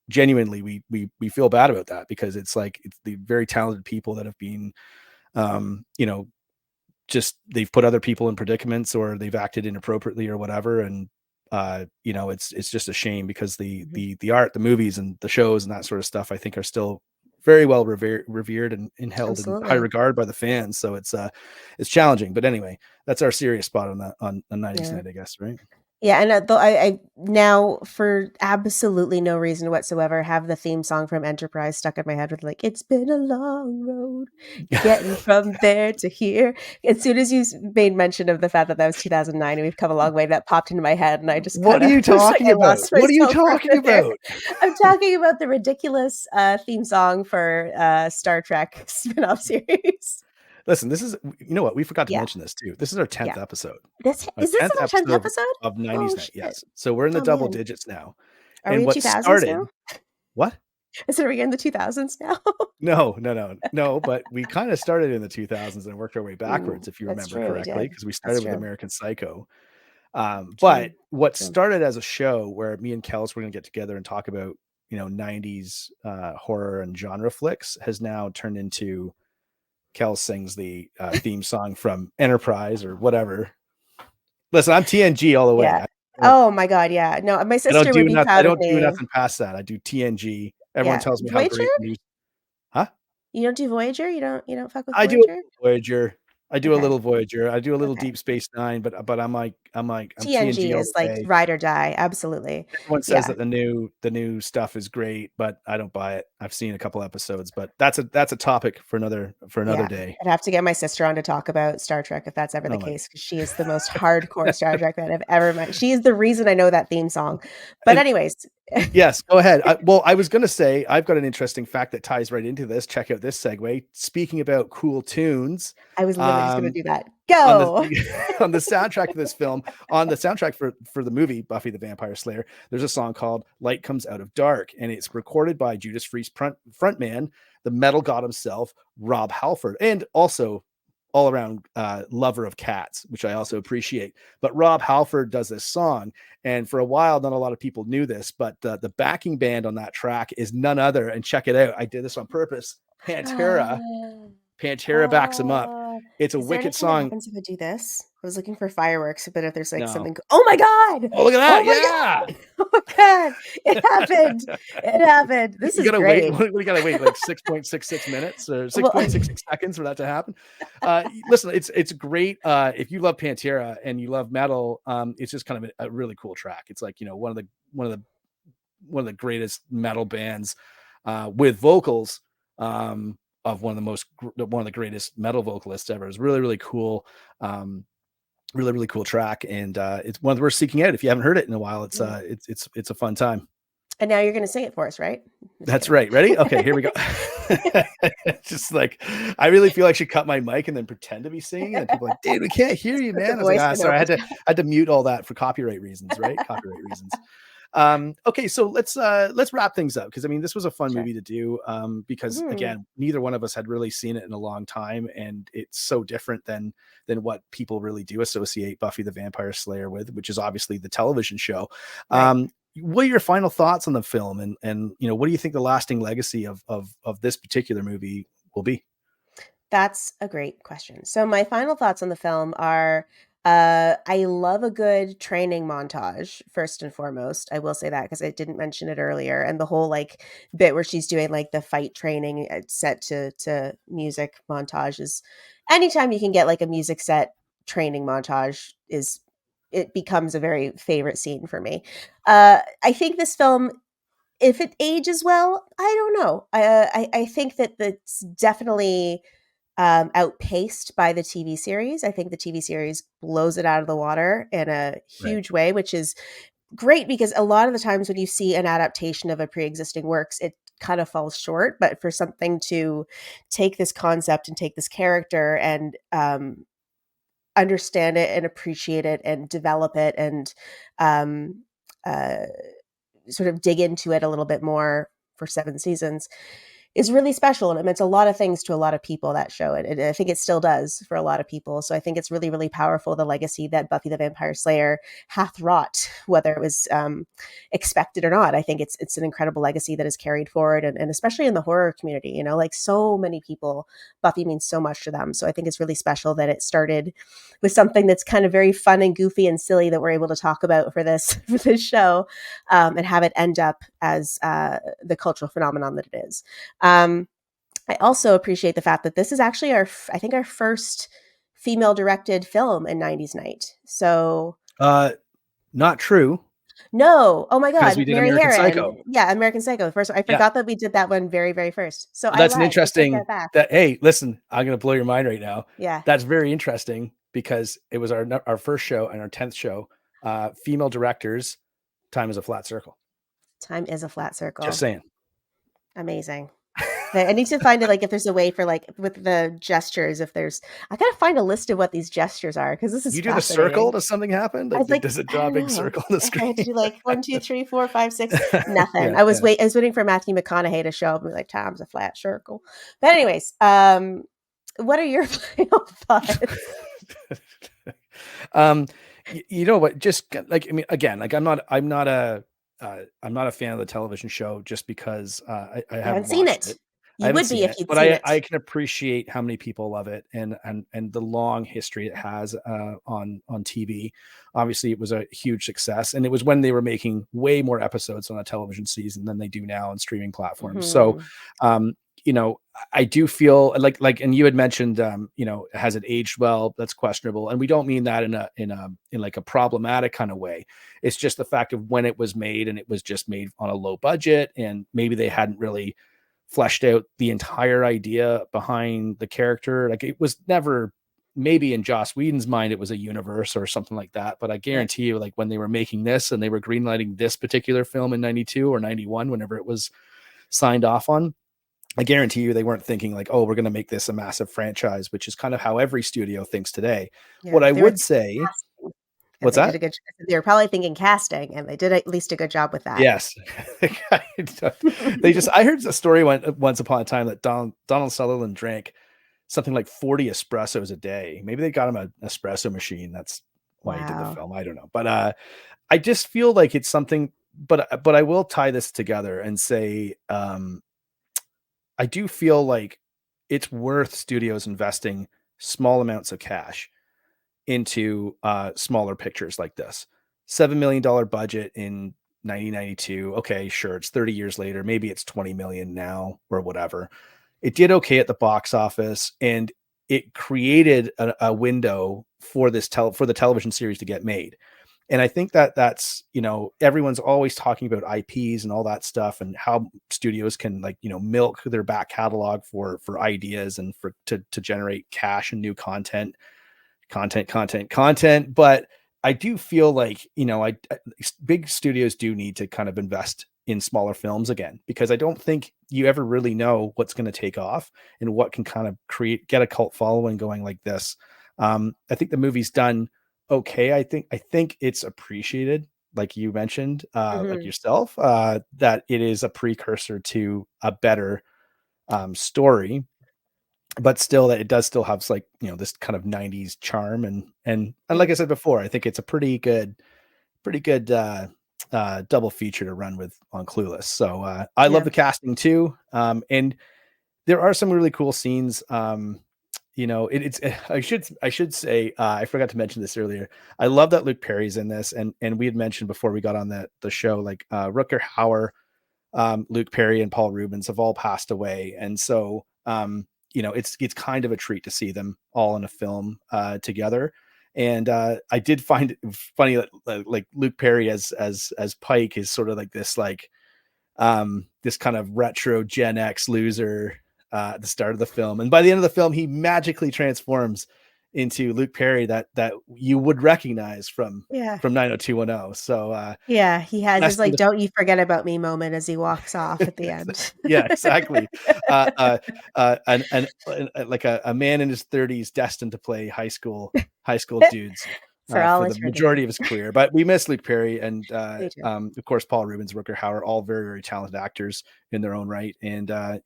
genuinely, we feel bad about that because it's the very talented people that have been, just they've put other people in predicaments or they've acted inappropriately or whatever. And, it's just a shame because the art, the movies and the shows and that sort of stuff, I think are still very well revered and held Absolutely. in high regard by the fans. So it's challenging, but anyway, that's our serious spot on 90s Night, I guess. Right. Yeah, and I now for absolutely no reason whatsoever have the theme song from Enterprise stuck in my head with it's been a long road getting from there to here. As soon as you made mention of the fact that was 2009 and we've come a long way, that popped into my head and I just what are you talking about? What are you talking about? I'm talking about the ridiculous theme song for Star Trek spin-off series. Listen, this is, what? We forgot to mention this too. This is our 10th episode. Is this our 10th episode? Of 90s Night, yes. So we're in the double digits now. Are we in 2000s now? What? Is it in the 2000s now? No, but we kind of started in the 2000s and worked our way backwards, if you remember correctly, because we started with American Psycho. But what started as a show where me and Kells were going to get together and talk about, 90s horror and genre flicks has now turned into Kells sings the theme song from Enterprise or whatever. Listen, I'm TNG all the way. Yeah. Oh my God, yeah. No, my sister would be proud of me. I don't do nothing past that. I do TNG. Everyone tells me how great news. Huh? You don't do Voyager? You don't fuck with Voyager? I do Voyager. I do a little Voyager. I do a little Deep Space Nine, but I'm TNG is ride or die. Absolutely. Everyone says that the new stuff is great, but I don't buy it. I've seen a couple episodes, but that's a topic for another day. I'd have to get my sister on to talk about Star Trek if that's ever the case, because she is the most hardcore Star Trek fan I've ever met. She is the reason I know that theme song. But anyways, Yes, go ahead. Well, I was going to say, I've got an interesting fact that ties right into this. Check out this segue. Speaking about cool tunes, I was literally just going to do that. on Go. the on the soundtrack of this film, on the soundtrack for the movie Buffy the Vampire Slayer, there's a song called "Light Comes Out of Dark," and it's recorded by Judas Priest frontman, the metal god himself, Rob Halford, and also all around lover of cats, which I also appreciate. But Rob Halford does this song, and for a while, not a lot of people knew this, but the backing band on that track is none other. And check it out. I did this on purpose. Pantera. Pantera backs him up. It's a wicked song. What happens if I do this? I was looking for fireworks, but if there's like No. something, oh my god! Oh, look at that! Oh my god! Oh my god! It happened! It happened! This You is gotta great. wait. We gotta wait like 6.66 minutes or 6.66 seconds for that to happen. Listen, it's great. If you love Pantera and you love metal, it's just kind of a really cool track. It's like, you know, one of the greatest metal bands with vocals. Of one of the greatest metal vocalists ever. It's really, really cool. Really, really cool track. And it's one worth seeking out. If you haven't heard it in a while, it's a fun time. And now you're going to sing it for us, right? That's right. Ready? Okay, here we go. Just like, I really feel like I should cut my mic and then pretend to be singing. And people are like, dude, we can't hear you, man. I was like, sorry, I had to mute all that for copyright reasons, right? Copyright reasons. Okay, so let's wrap things up, because I mean, this was a fun movie to do, because again, neither one of us had really seen it in a long time, and it's so different than what people really do associate Buffy the Vampire Slayer with, which is obviously the television show. Right. What are your final thoughts on the film, and you know, what do you think the lasting legacy of this particular movie will be? That's a great question. So my final thoughts on the film are, I love a good training montage, first and foremost. I will say that because I didn't mention it earlier. And the whole like bit where she's doing like the fight training set to music montages. Anytime you can get like a music set training montage, it becomes a very favorite scene for me. I think this film, if it ages well, I don't know. I think that that's definitely outpaced by the TV series. I think the TV series blows it out of the water in a huge way, which is great, because a lot of the times when you see an adaptation of a pre-existing works, it kind of falls short. But for something to take this concept and take this character and understand it and appreciate it and develop it and sort of dig into it a little bit more for 7 seasons is really special. And it meant a lot of things to a lot of people, that show. And I think it still does for a lot of people. So I think it's really, really powerful, the legacy that Buffy the Vampire Slayer hath wrought, whether it was expected or not. I think it's an incredible legacy that is carried forward. And especially in the horror community, you know, like so many people, Buffy means so much to them. So I think it's really special that it started with something that's kind of very fun and goofy and silly that we're able to talk about for this show, and have it end up as the cultural phenomenon that it is. I also appreciate the fact that this is actually our first female directed film in 90s Night. So not true. No. Oh my God. We did Mary American Herron. Psycho. Yeah, American Psycho. First, I forgot that we did that one very, very first. So that's an interesting. Hey, listen, I'm going to blow your mind right now. Yeah. That's very interesting, because it was our first show and our 10th show. Female directors. Time is a flat circle. Time is a flat circle. Just saying. Amazing. I need to find it, like, if there's a way for, like, with the gestures, I gotta find a list of what these gestures are, because this is, you do the circle, does something happen? Like, does it draw a big circle on the screen? I had to do like 1, 2, 3, 4, 5, 6, nothing. I was waiting for Matthew McConaughey to show up and be like, time's a flat circle. But anyways, what are your final thoughts? You know what, just like, I mean, again, like, I'm not a fan of the television show, just because I haven't seen it. You would be if you'd seen it. I can appreciate how many people love it, and the long history it has on TV. Obviously, it was a huge success, and it was when they were making way more episodes on a television season than they do now on streaming platforms. So, you know, I do feel like, and you had mentioned, you know, has it aged well? That's questionable, and we don't mean that in like a problematic kind of way. It's just the fact of when it was made, and it was just made on a low budget, and maybe they hadn't really fleshed out the entire idea behind the character. Like, it was never maybe in Joss Whedon's mind it was a universe or something like that, but I guarantee you, like when they were making this and they were greenlighting this particular film in 92 or 91, whenever it was signed off on, I guarantee you they weren't thinking like, oh, we're going to make this a massive franchise, which is kind of how every studio thinks today. Yeah, What I they were would say, casting, and what's they that? did a good. They were probably thinking casting, and they did at least a good job with that. Yes. I heard a story once upon a time that Donald Sutherland drank something like 40 espressos a day. Maybe they got him an espresso machine. That's why he did the film. I don't know. But I just feel like it's something, but I will tie this together and say, I do feel like it's worth studios investing small amounts of cash into smaller pictures like this. $7 million budget in 1992. Okay, sure. It's 30 years later. Maybe it's 20 million now or whatever. It did okay at the box office, and it created a window for for the television series to get made. And I think that's, everyone's always talking about IPs and all that stuff and how studios can milk their back catalog for ideas and to generate cash and new content. But I do feel like, big studios do need to kind of invest in smaller films again, because I don't think you ever really know what's going to take off and what can kind of get a cult following going like this. I think the movie's done okay. I think it's appreciated, like you mentioned, like yourself, that it is a precursor to a better story, but still that it does still have this kind of 90s charm. And like I said before, I think it's a pretty good double feature to run with on Clueless. So I love the casting too. And there are some really cool scenes. I should say, I forgot to mention this earlier. I love that Luke Perry's in this, and we had mentioned before we got on the show, like Rutger Hauer, Luke Perry, and Paul Reubens have all passed away, and so it's kind of a treat to see them all in a film together. And I did find it funny that like Luke Perry as Pike is sort of like this this kind of retro Gen X loser at the start of the film, and by the end of the film he magically transforms into Luke Perry that you would recognize from 90210. So he has his like "Don't you forget about me" moment as he walks off at the end. Yeah, exactly. And like a man in his 30s destined to play high school dudes for the majority of his career. But we miss Luke Perry and of course Paul Reubens, Rutger Hauer, all very, very talented actors in their own right. And I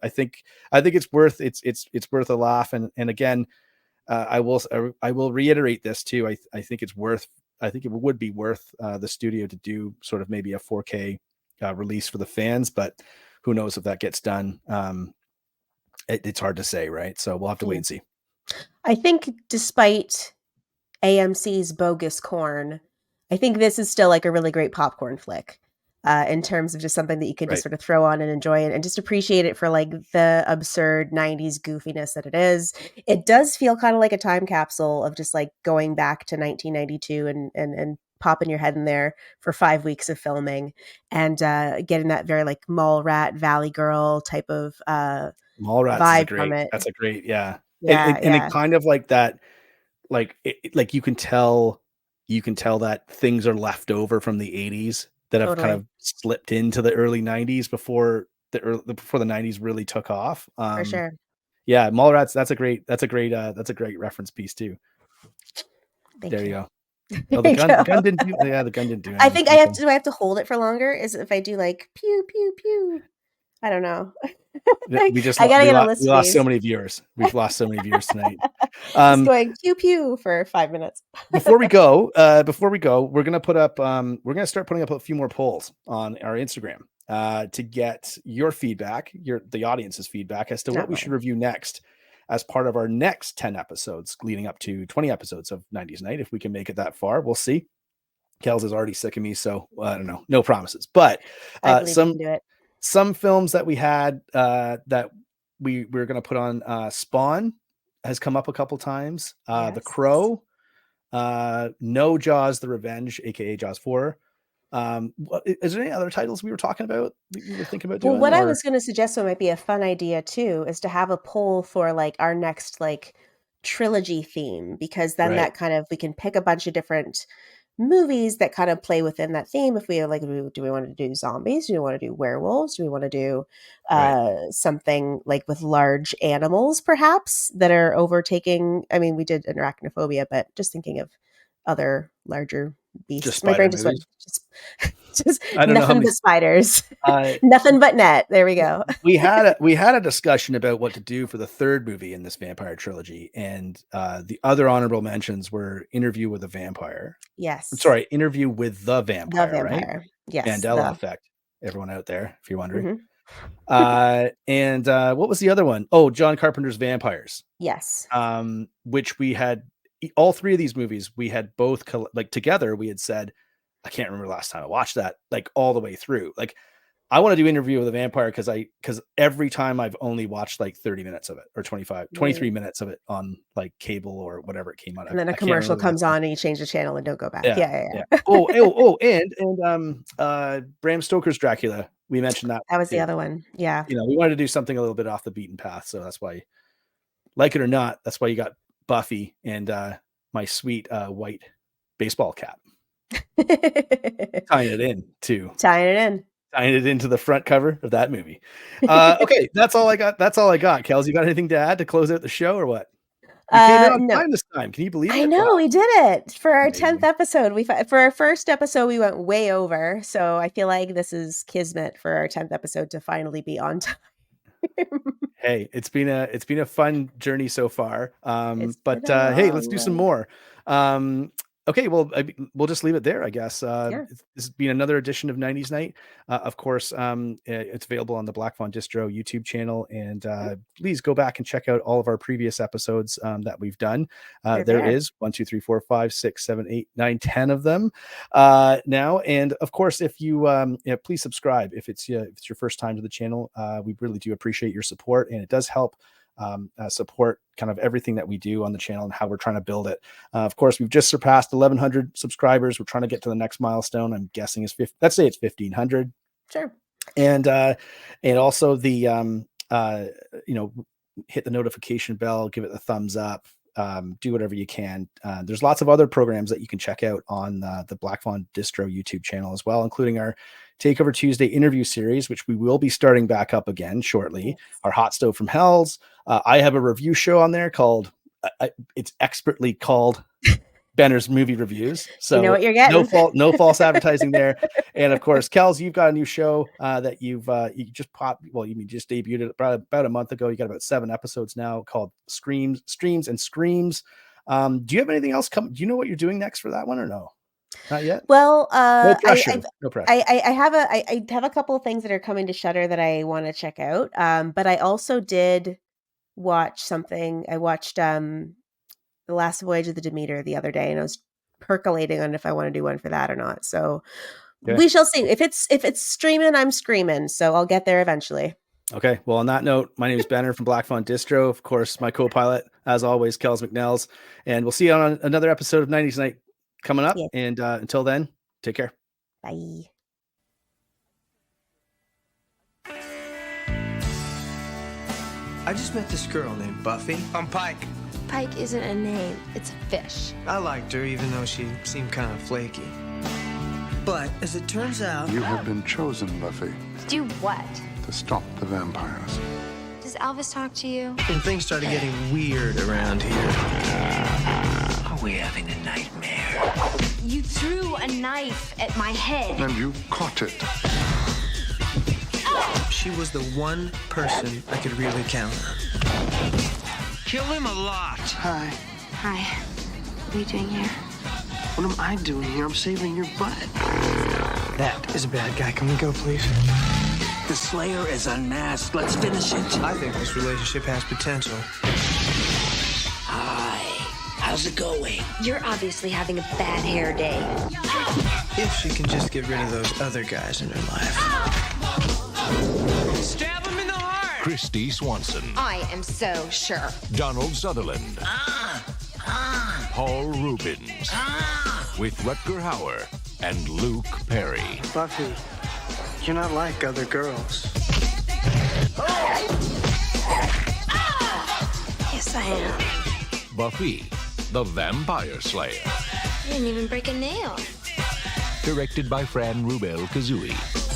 think it's worth a laugh. And again, I will reiterate this too. I think it would be worth the studio to do sort of maybe a 4K release for the fans, but who knows if that gets done. It's hard to say, right? So we'll have to wait and see. I think despite AMC's bogus corn, I think this is still like a really great popcorn flick in terms of just something that you can just sort of throw on and enjoy and just appreciate it for like the absurd 90s goofiness that it is. It does feel kind of like a time capsule of just like going back to 1992 and popping your head in there for 5 weeks of filming and getting that very like mall rat Valley Girl type of Mallrats vibe from it. That's a great and it kind of like that. Like you can tell that things are left over from the 80s that have kind of slipped into the early 90s before the 90s really took off. For sure. Yeah, Mallrats. That's a great reference piece too. Thank there you. You go. Oh, the gun didn't do. Yeah, the gun didn't do anything. I think I have to. Do I have to hold it for longer? Is if I do like pew pew pew? I don't know. We lost so many viewers. We've lost so many viewers tonight. Just going pew pew for 5 minutes. before we go, we're gonna start putting up a few more polls on our Instagram to get your feedback, the audience's feedback as to what we should review next as part of our next 10 episodes leading up to 20 episodes of 90s Night. If we can make it that far, we'll see. Kells is already sick of me, so I don't know. No promises, but some films that we had that we were going to put on. Spawn has come up a couple times. The Crow, No Jaws: The Revenge, aka Jaws 4. Is there any other titles we were talking about that you were thinking about doing? Well, what I was going to suggest might be a fun idea too is to have a poll for like our next like trilogy theme, because then Right. that kind of, we can pick a bunch of different movies that kind of play within that theme. If we like, do we want to do zombies? Do we want to do werewolves? Do we want to do something like with large animals, perhaps, that are overtaking? I mean, we did arachnophobia, but just thinking of other larger beasts. Just My brain spider just went movies? just I don't know how nothing many- but spiders. Uh, Nothing but net. There we go. we had a discussion about what to do for the third movie in this vampire trilogy, and the other honorable mentions were Interview with a Vampire. Yes. I'm sorry, Interview with the The Vampire, right? vampire. Yes. Mandela effect. Everyone out there, if you're wondering. Mhm. And what was the other one? Oh, John Carpenter's Vampires. Yes. Which we had all three of these movies. We had both like together. We had said, I can't remember last time I watched that, like all the way through. Like, I want to do Interview with a Vampire because every time I've only watched like 30 minutes of it or 23 minutes of it on like cable or whatever it came out. And then a commercial comes on and you change the channel and don't go back. Yeah. And Bram Stoker's Dracula. We mentioned that. That was the other one. Yeah. You know, we wanted to do something a little bit off the beaten path. So that's why, like it or not, that's why you got Buffy and my sweet white baseball cap. Tying it into the front cover of that movie. Okay, that's all I got. Kells, you got anything to add to close out the show or what? We came in on time this time. Can you believe it? I know, we did it for our Amazing. 10th episode. For our first episode, we went way over. So I feel like this is kismet for our 10th episode to finally be on time. Hey, it's been a fun journey so far. But hey, let's do some more. Okay, well, we'll just leave it there, I guess. This has been another edition of 90s Night. Of course, it's available on the Black Fawn Distro YouTube channel, and please go back and check out all of our previous episodes that we've done. There is 1, 2, 3, 4, 5, 6, 7, 8, 9, 10 of them now. And of course, if you please subscribe if it's your first time to the channel. We really do appreciate your support, and it does help support kind of everything that we do on the channel and how we're trying to build it. Of course, we've just surpassed 1,100 subscribers. We're trying to get to the next milestone. I'm guessing is let's say it's 1,500. Sure. And also the hit the notification bell, give it a thumbs up, do whatever you can. There's lots of other programs that you can check out on the Black Fawn Distro YouTube channel as well, including our Takeover Tuesday interview series, which we will be starting back up again shortly. Our Hot Stove from Hells. I have a review show on there called, it's expertly called Benner's Movie Reviews. So you know what you're getting. No false advertising there. And of course, Kells, you've got a new show that you just debuted it about a month ago. You got about 7 episodes now called Streams and Screams. Do you have anything else coming? Do you know what you're doing next for that one or no? Not yet. Well, no pressure. I have a couple of things that are coming to Shudder that I want to check out. But I also did watch something. I watched The Last Voyage of the Demeter the other day, and I was percolating on if I want to do one for that or not. So we shall see. If it's streaming, I'm screaming. So I'll get there eventually. Okay. Well, on that note, my name is Benner from Black Fawn Distro. Of course, my co-pilot, as always, Kells McNells. And we'll see you on another episode of 90s Night coming up. And until then, take care. Bye. I just met this girl named Buffy. I'm Pike. Pike isn't a name, it's a fish. I liked her even though she seemed kind of flaky. But as it turns out... You have been chosen, Buffy, Do what? to stop the vampires. Does Elvis talk to you? And things started getting weird around here. Are we having a nightmare? You threw a knife at my head. And you caught it. She was the one person I could really count on. Kill him a lot. Hi. What are you doing here? What am I doing here? I'm saving your butt. That is a bad guy. Can we go, please? The Slayer is unmasked. Let's finish it. I think this relationship has potential. Hi. How's it going? You're obviously having a bad hair day. If she can just get rid of those other guys in her life. Stab him in the heart. Kristy Swanson. I am so sure. Donald Sutherland. Paul Reubens. With Rutger Hauer and Luke Perry. Buffy, you're not like other girls. Yes, I am. Buffy The Vampire Slayer. I didn't even break a nail. Directed by Fran, Rubel, Kuzui.